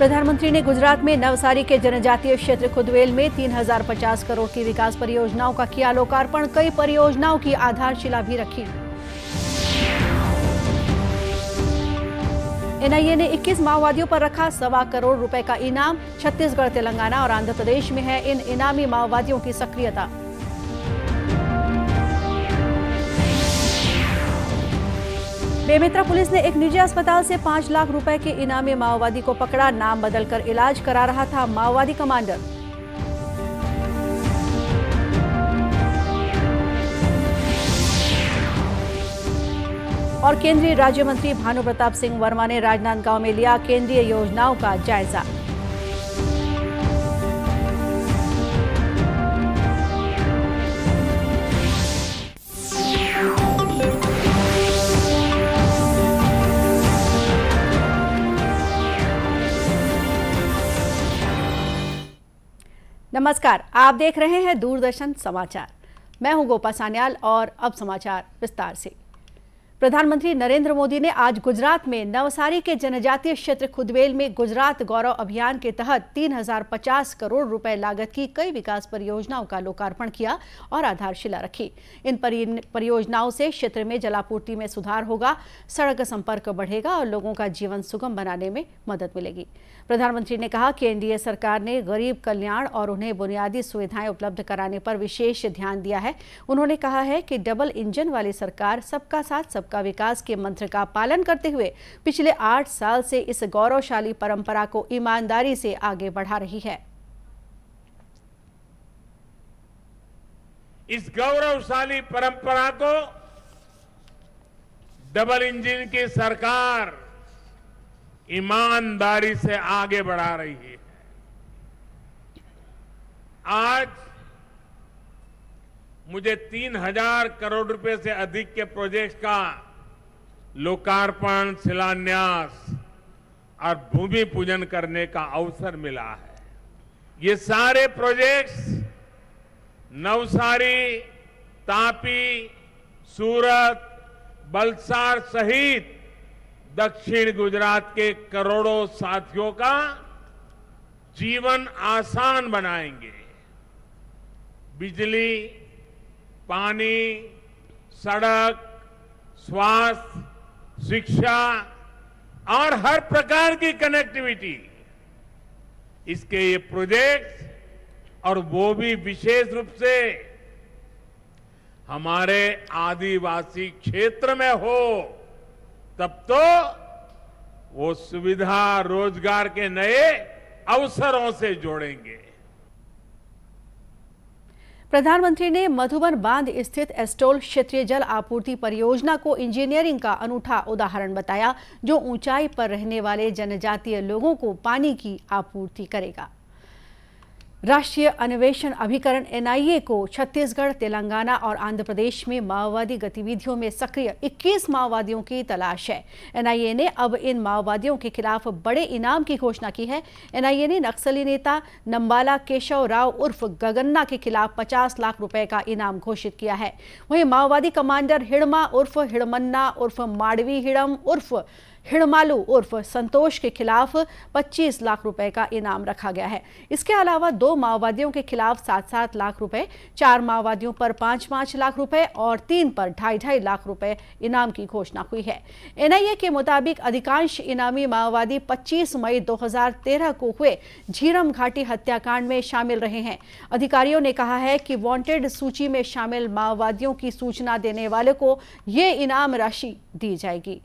प्रधानमंत्री ने गुजरात में नवसारी के जनजातीय क्षेत्र खुदवेल में 3050 करोड़ की विकास परियोजनाओं का किया लोकार्पण। कई परियोजनाओं की आधारशिला भी रखी। एनआईए ने 21 माओवादियों पर रखा 1.25 करोड़ रुपए का इनाम। छत्तीसगढ़, तेलंगाना और आंध्र प्रदेश में है इन इनामी माओवादियों की सक्रियता। बेमेतरा पुलिस ने एक निजी अस्पताल से 5 लाख रुपए के इनामी माओवादी को पकड़ा। नाम बदलकर इलाज करा रहा था माओवादी कमांडर। और केंद्रीय राज्य मंत्री भानु प्रताप सिंह वर्मा ने राजनांदगांव में लिया केंद्रीय योजनाओं का जायजा। नमस्कार, आप देख रहे हैं दूरदर्शन समाचार। मैं हूं गोपा सान्याल और अब समाचार विस्तार से। प्रधानमंत्री नरेंद्र मोदी ने आज गुजरात में नवसारी के जनजातीय क्षेत्र खुदवेल में गुजरात गौरव अभियान के तहत 3050 करोड़ रुपए लागत की कई विकास परियोजनाओं का लोकार्पण किया और आधारशिला रखी। इन परियोजनाओं से क्षेत्र में जलापूर्ति में सुधार होगा, सड़क संपर्क बढ़ेगा और लोगों का जीवन सुगम बनाने में मदद मिलेगी। प्रधानमंत्री ने कहा कि एनडीए सरकार ने गरीब कल्याण और उन्हें बुनियादी सुविधाएं उपलब्ध कराने पर विशेष ध्यान दिया है। उन्होंने कहा है कि डबल इंजन वाली सरकार सबका साथ सबका विकास के मंत्र का पालन करते हुए पिछले 8 साल से इस गौरवशाली परंपरा को ईमानदारी से आगे बढ़ा रही है। इस गौरवशाली परंपरा को डबल इंजन की सरकार ईमानदारी से आगे बढ़ा रही है। आज मुझे 3000 करोड़ रुपए से अधिक के प्रोजेक्ट्स का लोकार्पण, शिलान्यास और भूमि पूजन करने का अवसर मिला है। ये सारे प्रोजेक्ट्स नवसारी, तापी, सूरत, वलसाड सहित दक्षिण गुजरात के करोड़ों साथियों का जीवन आसान बनाएंगे। बिजली, पानी, सड़क, स्वास्थ्य, शिक्षा और हर प्रकार की कनेक्टिविटी, इसके ये प्रोजेक्ट्स, और वो भी विशेष रूप से हमारे आदिवासी क्षेत्र में हो, तब तो वो सुविधा रोजगार के नए अवसरों से जोड़ेंगे। प्रधानमंत्री ने मधुबन बांध स्थित एस्टोल क्षेत्रीय जल आपूर्ति परियोजना को इंजीनियरिंग का अनूठा उदाहरण बताया, जो ऊंचाई पर रहने वाले जनजातीय लोगों को पानी की आपूर्ति करेगा। राष्ट्रीय अन्वेषण अभिकरण एनआईए को छत्तीसगढ़, तेलंगाना और आंध्र प्रदेश में माओवादी गतिविधियों में सक्रिय 21 माओवादियों की तलाश है। एनआईए ने अब इन माओवादियों के खिलाफ बड़े इनाम की घोषणा की है। एनआईए ने नक्सली नेता नंबाला केशव राव उर्फ गगन्ना के खिलाफ 50 लाख रुपए का इनाम घोषित किया है। वहीं माओवादी कमांडर हिड़मा उर्फ हिड़मन्ना उर्फ माडवी हिड़म उर्फ हिड़मालू उर्फ संतोष के खिलाफ 25 लाख रुपए का इनाम रखा गया है। इसके अलावा 2 माओवादियों के खिलाफ 7-7 लाख रुपए, 4 माओवादियों पर 5-5 लाख रुपए और 3 पर 2.5 लाख रुपए इनाम की घोषणा हुई है। एनआईए के मुताबिक अधिकांश इनामी माओवादी 25 मई 2013 को हुए झीरम घाटी हत्याकांड में शामिल रहे हैं। अधिकारियों ने कहा है कि वांटेड सूची में शामिल माओवादियों की सूचना देने वाले को ये इनाम राशि दी जाएगी।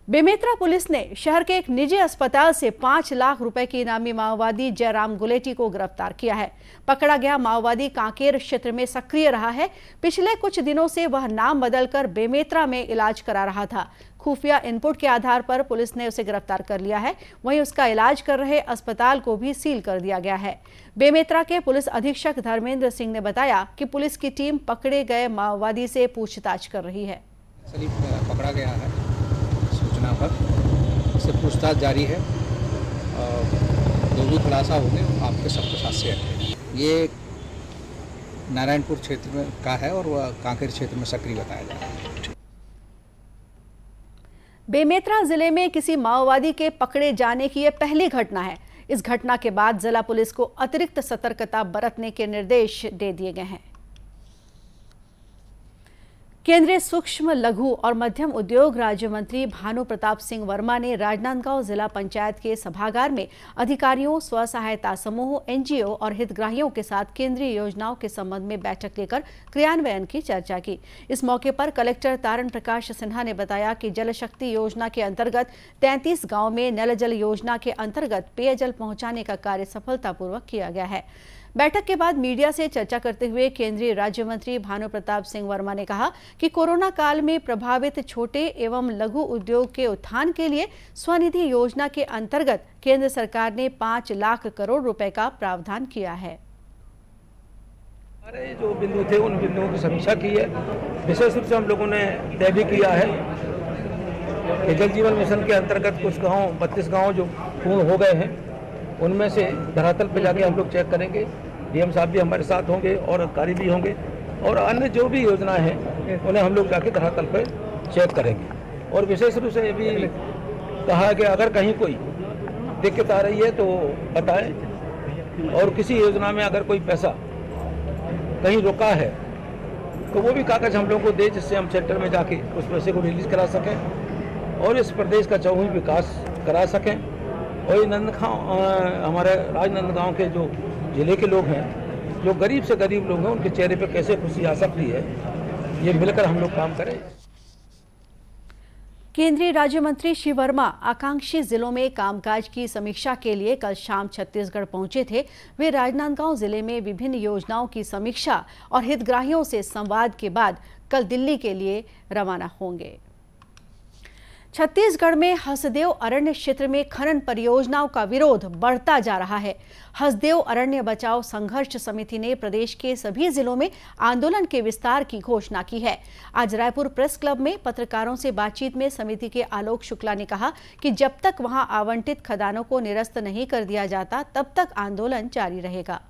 बेमेतरा पुलिस ने शहर के एक निजी अस्पताल से 5 लाख रुपए के इनामी माओवादी जयराम गुलेटी को गिरफ्तार किया है। पकड़ा गया माओवादी कांकेर क्षेत्र में सक्रिय रहा है। पिछले कुछ दिनों से वह नाम बदलकर बेमेतरा में इलाज करा रहा था। खुफिया इनपुट के आधार पर पुलिस ने उसे गिरफ्तार कर लिया है। वहीं उसका इलाज कर रहे अस्पताल को भी सील कर दिया गया है। बेमेतरा के पुलिस अधीक्षक धर्मेंद्र सिंह ने बताया कि पुलिस की टीम पकड़े गए माओवादी से पूछताछ कर रही है। पकड़ा गया है सूचना पर, इससे पूछताछ जारी है। जो भी खुलासा होंगे आपके सबके साथ शेयर करेंगे। ये नारायणपुर क्षेत्र में का है और वह कांकेर क्षेत्र में सक्रिय बताया जा रहा है। बेमेतरा जिले में किसी माओवादी के पकड़े जाने की यह पहली घटना है। इस घटना के बाद जिला पुलिस को अतिरिक्त सतर्कता बरतने के निर्देश दे दिए गए हैं। केंद्रीय सूक्ष्म लघु और मध्यम उद्योग राज्य मंत्री भानु प्रताप सिंह वर्मा ने राजनांदगांव जिला पंचायत के सभागार में अधिकारियों, स्व सहायता समूह, एनजीओ और हितग्राहियों के साथ केंद्रीय योजनाओं के संबंध में बैठक लेकर क्रियान्वयन की चर्चा की। इस मौके पर कलेक्टर तारण प्रकाश सिन्हा ने बताया कि जल शक्ति योजना के अंतर्गत 33 गांव में नल जल योजना के अंतर्गत पेयजल पहुंचाने का कार्य सफलतापूर्वक किया गया है। बैठक के बाद मीडिया से चर्चा करते हुए केंद्रीय राज्य मंत्री भानु प्रताप सिंह वर्मा ने कहा कि कोरोना काल में प्रभावित छोटे एवं लघु उद्योग के उत्थान के लिए स्वनिधि योजना के अंतर्गत केंद्र सरकार ने 5 लाख करोड़ रुपए का प्रावधान किया है। हमारे जो बिंदु थे उन बिंदुओं की समीक्षा की है। विशेष रूप से हम लोगों ने तय भी किया है कि जल जीवन मिशन के अंतर्गत कुछ गाँव 32 गाँव जो पूर्ण हो गए हैं उनमें से धरातल पे जाके हम लोग चेक करेंगे। डीएम साहब भी हमारे साथ होंगे और अधिकारी भी होंगे और अन्य जो भी योजनाएं हैं उन्हें हम लोग जाके धरातल पे चेक करेंगे। और विशेष रूप से ये भी कहा कि अगर कहीं कोई दिक्कत आ रही है तो बताएं और किसी योजना में अगर कोई पैसा कहीं रुका है तो वो भी कागज हम लोग को दे जिससे हम सेंटर में जाके उस पैसे को रिलीज करा सकें और इस प्रदेश का चौमुखी विकास करा सकें। और नंदगांव हमारे राजनांदगांव के जो जिले के लोग हैं, जो गरीब से गरीब लोग हैं, उनके चेहरे पे कैसे खुशी आ सकती है, ये मिलकर हम लोग काम करें। केंद्रीय राज्य मंत्री श्री वर्मा आकांक्षी जिलों में कामकाज की समीक्षा के लिए कल शाम छत्तीसगढ़ पहुंचे थे। वे राजनांदगांव जिले में विभिन्न योजनाओं की समीक्षा और हितग्राहियों से संवाद के बाद कल दिल्ली के लिए रवाना होंगे। छत्तीसगढ़ में हसदेव अरण्य क्षेत्र में खनन परियोजनाओं का विरोध बढ़ता जा रहा है। हसदेव अरण्य बचाओ संघर्ष समिति ने प्रदेश के सभी जिलों में आंदोलन के विस्तार की घोषणा की है। आज रायपुर प्रेस क्लब में पत्रकारों से बातचीत में समिति के आलोक शुक्ला ने कहा कि जब तक वहां आवंटित खदानों को निरस्त नहीं कर दिया जाता तब तक आंदोलन जारी रहेगा।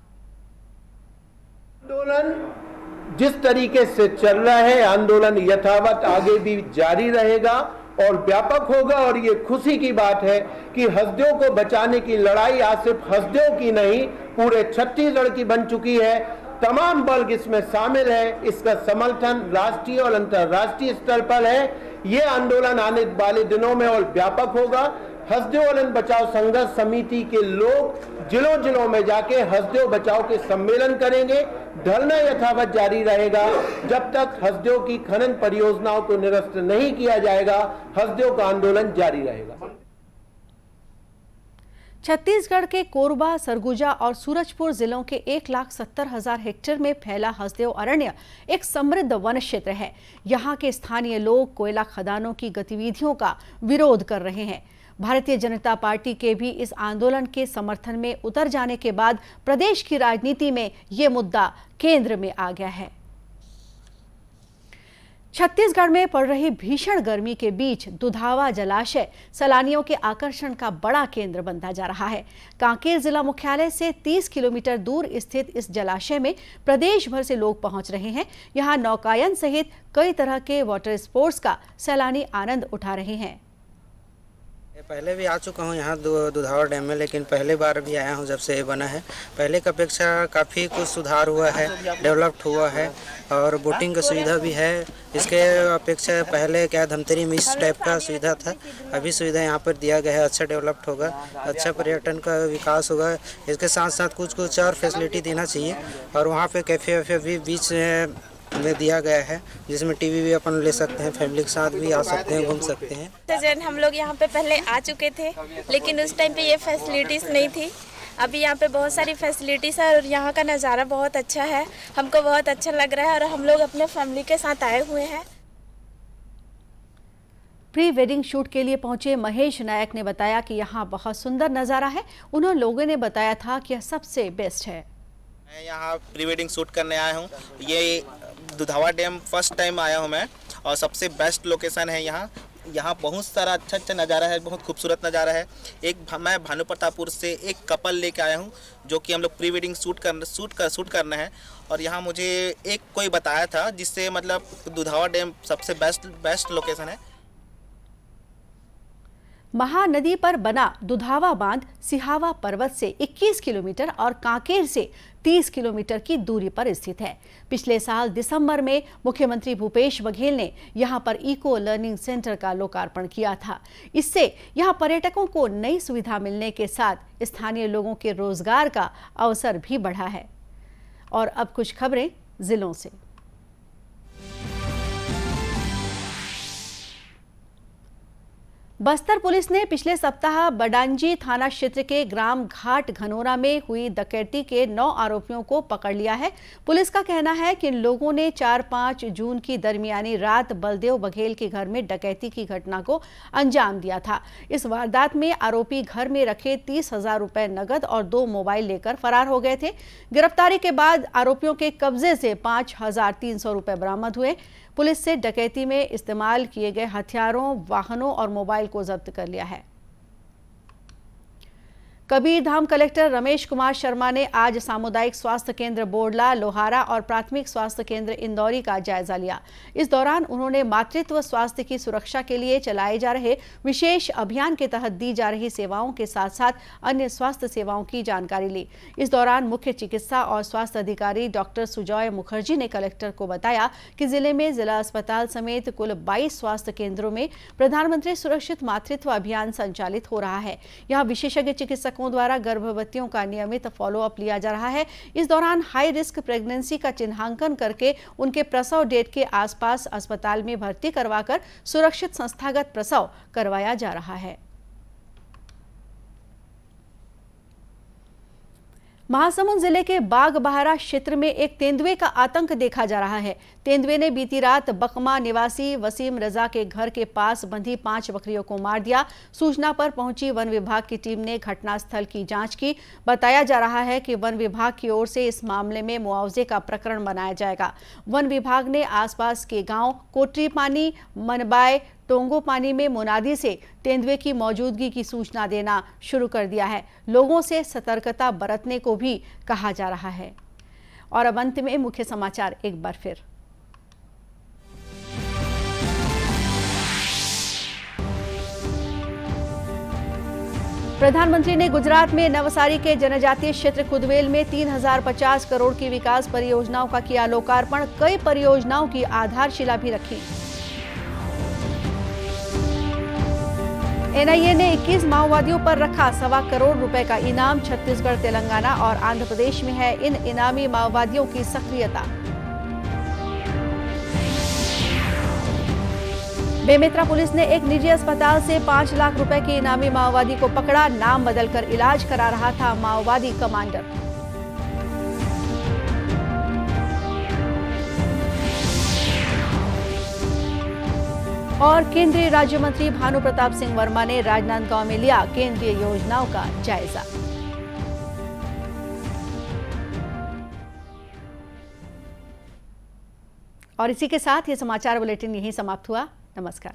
आंदोलन जिस तरीके से चल रहा है, आंदोलन यथावत आगे भी जारी रहेगा और व्यापक होगा। और ये खुशी की बात है कि हसदेव को बचाने की लड़ाई आज सिर्फ हसदेव की नहीं, पूरे छत्तीसगढ़ की बन चुकी है। तमाम वर्ग इसमें शामिल है। इसका समर्थन राष्ट्रीय और अंतर्राष्ट्रीय स्तर पर है। ये आंदोलन आने वाले दिनों में और व्यापक होगा। हसदेव अरण्य बचाओ संघर्ष समिति के लोग जिलों जिलों में जाके हसदेव बचाओ के सम्मेलन करेंगे। धरना यथावत जारी रहेगा जब तक हसदेव की खनन परियोजनाओं को निरस्त नहीं किया जाएगा। हसदेव का आंदोलन जारी रहेगा। छत्तीसगढ़ के कोरबा, सरगुजा और सूरजपुर जिलों के 1,70,000 हेक्टेयर में फैला हसदेव अरण्य एक समृद्ध वन क्षेत्र है। यहाँ के स्थानीय लोग कोयला खदानों की गतिविधियों का विरोध कर रहे हैं। भारतीय जनता पार्टी के भी इस आंदोलन के समर्थन में उतर जाने के बाद प्रदेश की राजनीति में ये मुद्दा केंद्र में आ गया है। छत्तीसगढ़ में पड़ रही भीषण गर्मी के बीच दुधावा जलाशय सैलानियों के आकर्षण का बड़ा केंद्र बनता जा रहा है। कांकेर जिला मुख्यालय से 30 किलोमीटर दूर स्थित इस जलाशय में प्रदेश भर से लोग पहुंच रहे हैं। यहां नौकायन सहित कई तरह के वाटर स्पोर्ट्स का सैलानी आनंद उठा रहे हैं। पहले भी आ चुका हूँ यहाँ दुधावा डैम में, लेकिन पहले बार भी आया हूँ जब से ये बना है। पहले की अपेक्षा काफ़ी कुछ सुधार हुआ है, डेवलप्ड हुआ है और बोटिंग की सुविधा भी है। इसके अपेक्षा पहले क्या धमतरी में इस टाइप का सुविधा था, अभी सुविधा यहाँ पर दिया गया है। अच्छा डेवलप्ड होगा, अच्छा पर्यटन का विकास होगा। इसके साथ साथ कुछ और फैसिलिटी देना चाहिए। और वहाँ पर कैफ़े वैफे भी बीच में दिया गया है जिसमें टीवी भी अपन ले सकते हैं, फैमिली के साथ भी आ सकते हैं, घूम सकते हैं। हम लोग यहाँ पे पहले आ चुके थे लेकिन उस टाइम पे ये फैसिलिटीज़ नहीं थी। अभी यहाँ पे बहुत सारी फैसिलिटीज़ है और यहाँ का नज़ारा बहुत अच्छा है। हमको बहुत अच्छा लग रहा है और हम लोग अपने फैमिली के साथ आए हुए हैं। प्री वेडिंग शूट के लिए पहुंचे महेश नायक ने बताया कि यहाँ बहुत सुंदर नज़ारा है। उन्होंने लोगों ने बताया था कि यह सबसे बेस्ट है। मैं यहाँ प्री वेडिंग शूट करने आया हूँ। ये दुधावा डैम फर्स्ट टाइम आया हूँ मैं और सबसे बेस्ट लोकेशन है यहाँ। यहाँ बहुत सारा अच्छा नज़ारा है, बहुत खूबसूरत नज़ारा है। मैं भानु प्रतापपुर से एक कपल लेके आया हूँ जो कि हम लोग प्री वेडिंग शूट करना है। और यहाँ मुझे एक कोई बताया था जिससे मतलब दुधावा डैम सबसे बेस्ट लोकेशन है। महानदी पर बना दुधावा बांध सिहावा पर्वत से 21 किलोमीटर और कांकेर से 30 किलोमीटर की दूरी पर स्थित है। पिछले साल दिसंबर में मुख्यमंत्री भूपेश बघेल ने यहां पर इको लर्निंग सेंटर का लोकार्पण किया था। इससे यहां पर्यटकों को नई सुविधा मिलने के साथ स्थानीय लोगों के रोजगार का अवसर भी बढ़ा है। और अब कुछ खबरें जिलों से। बस्तर पुलिस ने पिछले सप्ताह बडांजी थाना क्षेत्र के ग्राम घाट घनोरा में हुई डकैती के 9 आरोपियों को पकड़ लिया है। पुलिस का कहना है कि इन लोगों ने 4-5 जून की दरमियानी रात बलदेव बघेल के घर में डकैती की घटना को अंजाम दिया था। इस वारदात में आरोपी घर में रखे 30,000 रुपए नगद और 2 मोबाइल लेकर फरार हो गए थे। गिरफ्तारी के बाद आरोपियों के कब्जे से 5,300 रुपए बरामद हुए। पुलिस से डकैती में इस्तेमाल किए गए हथियारों, वाहनों और मोबाइल को जब्त कर लिया है। कबीरधाम कलेक्टर रमेश कुमार शर्मा ने आज सामुदायिक स्वास्थ्य केंद्र बोडला, लोहारा और प्राथमिक स्वास्थ्य केंद्र इंदौरी का जायजा लिया। इस दौरान उन्होंने मातृत्व स्वास्थ्य की सुरक्षा के लिए चलाए जा रहे विशेष अभियान के तहत दी जा रही सेवाओं के साथ साथ अन्य स्वास्थ्य सेवाओं की जानकारी ली। इस दौरान मुख्य चिकित्सा और स्वास्थ्य अधिकारी डॉक्टर सुजॉय मुखर्जी ने कलेक्टर को बताया कि जिले में जिला अस्पताल समेत कुल 22 स्वास्थ्य केंद्रों में प्रधानमंत्री सुरक्षित मातृत्व अभियान संचालित हो रहा है। यहाँ विशेषज्ञ चिकित्सकों द्वारा गर्भवतियों का नियमित फॉलोअप लिया जा रहा है। इस दौरान हाई रिस्क प्रेगनेंसी का चिन्हांकन करके उनके प्रसव डेट के आसपास अस्पताल में भर्ती करवाकर सुरक्षित संस्थागत प्रसव करवाया जा रहा है। महासमुंद जिले के बागबहारा क्षेत्र में एक तेंदुए का आतंक देखा जा रहा है। तेंदुए ने बीती रात बकमा निवासी वसीम रजा के घर के पास बंधी 5 बकरियों को मार दिया। सूचना पर पहुंची वन विभाग की टीम ने घटनास्थल की जांच की। बताया जा रहा है कि वन विभाग की ओर से इस मामले में मुआवजे का प्रकरण बनाया जाएगा। वन विभाग ने आसपास के गांव कोटरी पानी, मनबाय, टोंगो पानी में मुनादी से तेंदुए की मौजूदगी की सूचना देना शुरू कर दिया है। लोगों से सतर्कता बरतने को भी कहा जा रहा है। और अब अंत में मुख्य समाचार एक बार फिर। प्रधानमंत्री ने गुजरात में नवसारी के जनजातीय क्षेत्र कुदवेल में 3050 करोड़ की विकास परियोजनाओं का किया लोकार्पण। कई परियोजनाओं की आधारशिला भी रखी। एनआईए ने 21 माओवादियों पर रखा 1.25 करोड़ रुपए का इनाम। छत्तीसगढ़, तेलंगाना और आंध्र प्रदेश में है इन इनामी माओवादियों की सक्रियता। बेमेतरा पुलिस ने एक निजी अस्पताल से 5 लाख रुपए के इनामी माओवादी को पकड़ा। नाम बदलकर इलाज करा रहा था माओवादी कमांडर। और केंद्रीय राज्य मंत्री भानु प्रताप सिंह वर्मा ने राजनांदगांव में लिया केंद्रीय योजनाओं का जायजा। और इसी के साथ ये समाचार बुलेटिन यहीं समाप्त हुआ। नमस्कार।